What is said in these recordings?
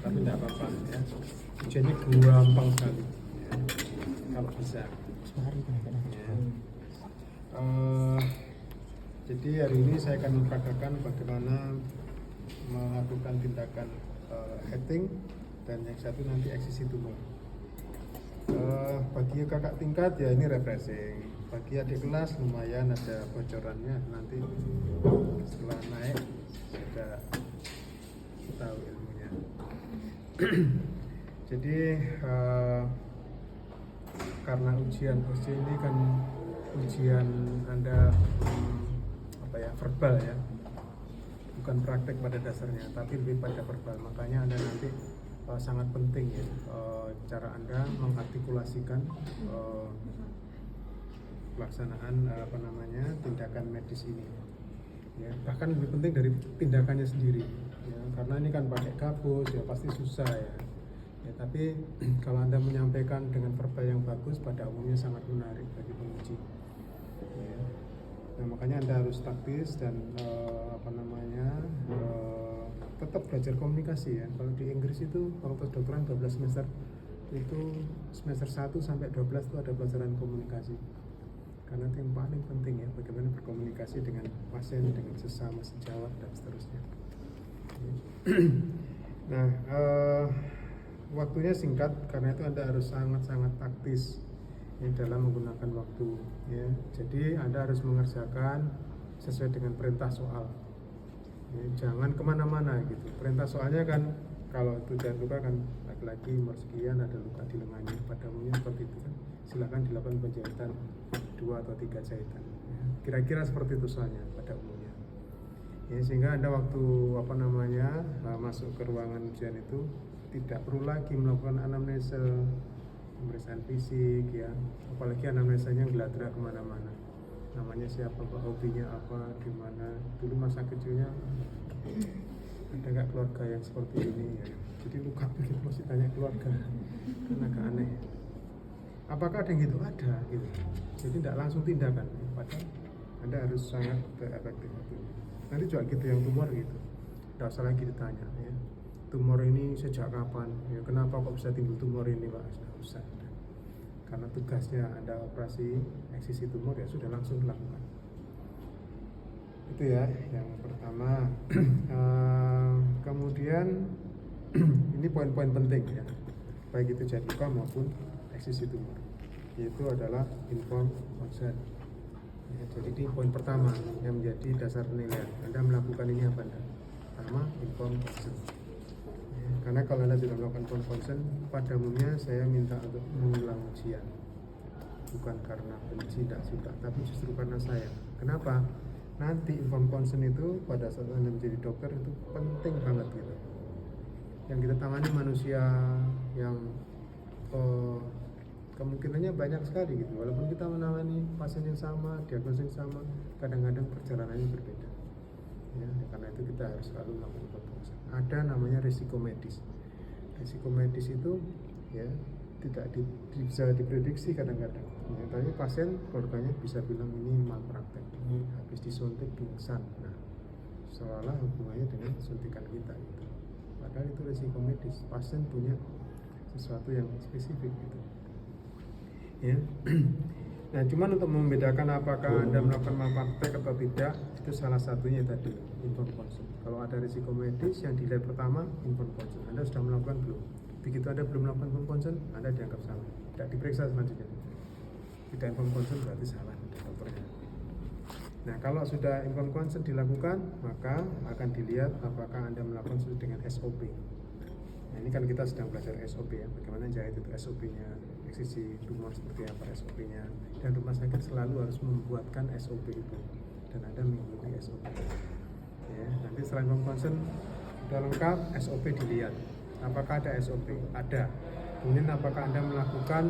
tapi tidak apa-apa ya. Ujiannya gampang sekali ya. Kalau bisa ya. Jadi hari ini saya akan mempraktekkan bagaimana melakukan tindakan heading dan yang satu nanti eksisi tumor. Bagi kakak tingkat ya ini refreshing, bagi adik kelas lumayan ada bocorannya, nanti setelah naik sudah tahu ilmunya. Jadi karena ujian ini kan ujian Anda verbal ya, bukan praktek pada dasarnya tapi lebih pada verbal, makanya Anda nanti sangat penting ya cara Anda mengartikulasikan pelaksanaan tindakan medis ini ya, bahkan lebih penting dari tindakannya sendiri ya, karena ini kan pakai gabus ya pasti susah ya, tapi kalau Anda menyampaikan dengan verbal yang bagus pada umumnya sangat menarik bagi penguji ya. Nah, makanya Anda harus taktis dan tetap belajar komunikasi ya. Kalau di Inggris itu fakultas kedokteran 12 semester itu semester 1 sampai 12 itu ada pelajaran komunikasi. Karena itu yang paling penting ya, bagaimana berkomunikasi dengan pasien, dengan sesama sejawat dan seterusnya. Nah, waktunya singkat karena itu Anda harus sangat-sangat taktis ya, dalam menggunakan waktu ya. Jadi Anda harus mengerjakan sesuai dengan perintah soal ya, jangan kemana-mana gitu. Perintah soalnya kan kalau itu ada luka kan laki-laki umur sekian ada luka di lengannya, pada umumnya seperti itu kan silakan dilakukan penjahitan 2 atau 3 jahitan ya. Kira-kira seperti itu soalnya pada umumnya ya, sehingga Anda waktu masuk ke ruangan ujian itu tidak perlu lagi melakukan anamnesa, pemeriksaan fisik ya, apalagi anamnesanya geladra kemana-mana, namanya siapa, hobinya apa, di mana dulu masa kecilnya, ada nggak keluarga yang seperti ini ya. Jadi luka begitu masih tanya keluarga kan agak aneh. Apakah ada yang gitu? Ada gitu. Jadi tidak langsung tindakan, padahal Anda harus sangat efektif. Nanti juga gitu yang tumor gitu, tidak usah lagi ditanya ya, tumor ini sejak kapan ya, kenapa kok bisa timbul tumor ini Pak, sudah usah. Karena tugasnya Anda operasi eksisi tumor ya sudah langsung dilakukan. Itu ya yang pertama. Kemudian ini poin-poin penting ya, baik itu jadi luka maupun eksisi tumor, yaitu adalah informed consent ya. Jadi ini poin pertama yang menjadi dasar penilaian. Anda melakukan ini apa Anda? Pertama, informed consent ya, karena kalau Anda tidak melakukan informed consent, pada umumnya saya minta untuk mengulang ujian, bukan karena benci tidak suka, tapi justru karena saya. Kenapa? Nanti informed consent itu pada saat Anda menjadi dokter itu penting banget gitu. Yang kita tangani manusia yang kemungkinannya banyak sekali gitu. Walaupun kita menangani pasien yang sama, diagnosis yang sama, kadang-kadang perjalanannya berbeda ya, karena itu kita harus selalu melakukan informed consent. Ada namanya risiko medis. Risiko medis itu ya tidak bisa diprediksi kadang-kadang ya, tapi pasien keluarganya bisa bilang ini malpraktek, ini habis disuntik pingsan, nah seolah hubungannya dengan suntikan kita gitu. Padahal itu risiko medis, pasien punya sesuatu yang spesifik gitu ya. Nah cuman untuk membedakan apakah Anda melakukan malpraktek atau tidak, itu salah satunya tadi informed consent. Kalau ada risiko medis yang dilihat pertama informed consent, Anda sudah melakukan belum? Begitu Anda belum melakukan informed consent, Anda dianggap salah, tidak diperiksa selanjutnya. Tidak informed consent berarti salah dokternya. Nah kalau sudah informed consent dilakukan, maka akan dilihat apakah Anda melakukan sesuai dengan SOP. Nah ini kan kita sedang belajar SOP ya, bagaimana jahit itu SOP-nya, eksisi tumor seperti apa SOP-nya, dan rumah sakit selalu harus membuatkan SOP itu, dan Anda mengikuti SOP ya. Nanti setelah informed consent sudah lengkap, SOP dilihat apakah ada SOP, ada. Kemudian apakah Anda melakukan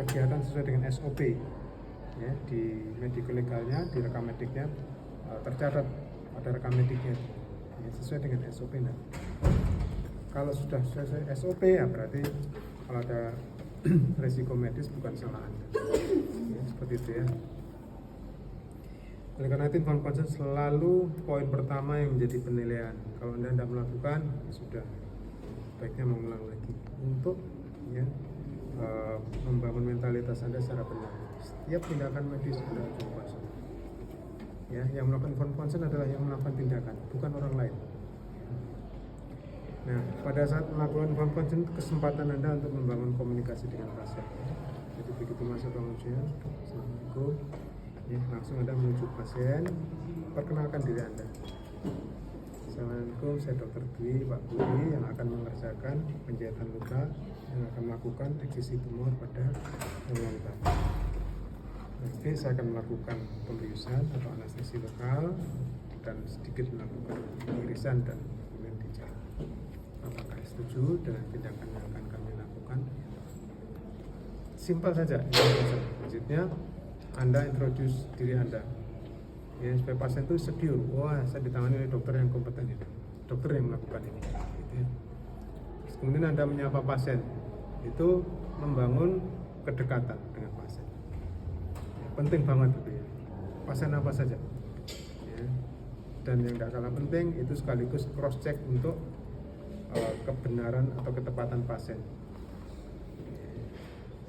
kegiatan sesuai dengan SOP ya, di medical legalnya, di rekam mediknya tercatat ada rekam mediknya ya, sesuai dengan SOP. Nah, kalau sudah sesuai SOP ya berarti kalau ada resiko medis bukan salah Anda ya, seperti itu ya. Oleh karena itu informed consent selalu poin pertama yang menjadi penilaian. Kalau Anda tidak melakukan ya sudah, sebaiknya mengulang lagi untuk ya membangun mentalitas Anda secara benar. Setiap tindakan medis adalah ujung konsen. Ya, yang melakukan informed consent adalah yang melakukan tindakan, bukan orang lain. Nah, pada saat melakukan informed consent, kesempatan Anda untuk membangun komunikasi dengan pasien. Jadi begitu masuk pengujian, Assalamualaikum, ya, langsung Anda menuju pasien, perkenalkan diri Anda. Assalamualaikum, saya Dr. Dwi, Pak Budi yang akan mengerjakan penjahitan luka, yang akan melakukan eksisi tumor pada tumor luka. Nanti saya akan melakukan pembiusan atau anestesi lokal dan sedikit melakukan irisan dan kemudian dicat. Apakah setuju dengan tindakan yang akan kami lakukan? Simpel saja. Maksudnya Anda introduce diri Anda, ya, supaya pasien itu secure. Wah, saya ditangani oleh dokter yang kompeten itu, dokter yang melakukan ini. Gitu ya. Terus kemudian Anda menyapa pasien, itu membangun kedekatan dengan pasien. Ya, penting banget itu ya. Pasien apa saja. Ya. Dan yang tidak kalah penting itu sekaligus cross check untuk kebenaran atau ketepatan pasien.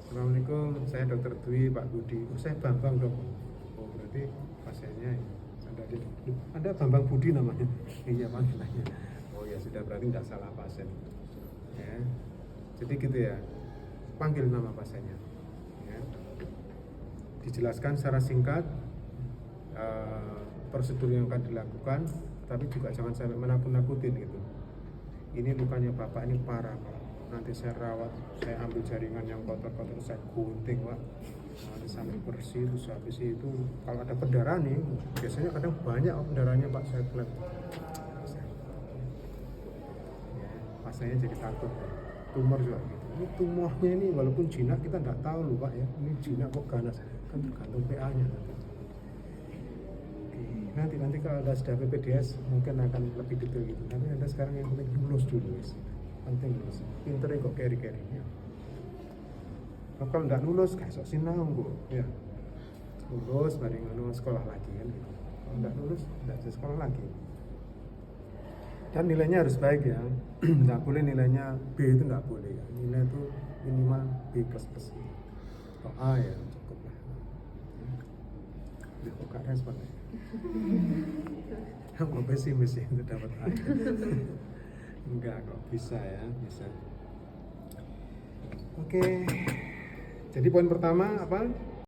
Assalamualaikum, saya Dr. Dwi, Pak Budi. Oh, saya Bambang dok. Oh, berarti pasiennya Anda Bambang Budi namanya. Iya panggilannya. Oh ya sudah, berarti tidak salah pasien. Ya. Jadi gitu ya. Panggil nama pasiennya. Ya. Dijelaskan secara singkat prosedur yang akan dilakukan, tapi juga jangan sampai menakut-nakutin gitu. Ini lukanya bapak ini parah pak, nanti saya rawat, saya ambil jaringan yang kotor-kotor, saya gunting pak, nanti sampai bersih. Terus habis itu kalau ada pendarahan nih, biasanya kadang banyak pendarahannya pak, saya pelan ya, pasiennya jadi takut pak. Tumor juga gitu, ini tumornya ini walaupun jinak kita nggak tahu loh pak ya, ini jinak kok ganas, kan tergantung PA nya nanti kalau Anda sudah PPDS mungkin akan lebih detail gitu. Tapi Anda sekarang yang penting lulus dulu guys. Penting lulus. Pinternya kok carry-carry ya. Kalau nggak lulus kayak sok sinau ya. Lulus bareng ngono sekolah lagi kan gitu. Kalau nggak lulus nggak bisa sekolah lagi. Dan nilainya harus baik ya. Nggak boleh nilainya B itu nggak boleh ya. Nilai itu minimal B++. Kalau A ya cukup lah. Ya kok gak respon ya. Kamu pesimis ya untuk dapat A. Enggak kok, bisa ya, bisa. Oke. Jadi poin pertama apa?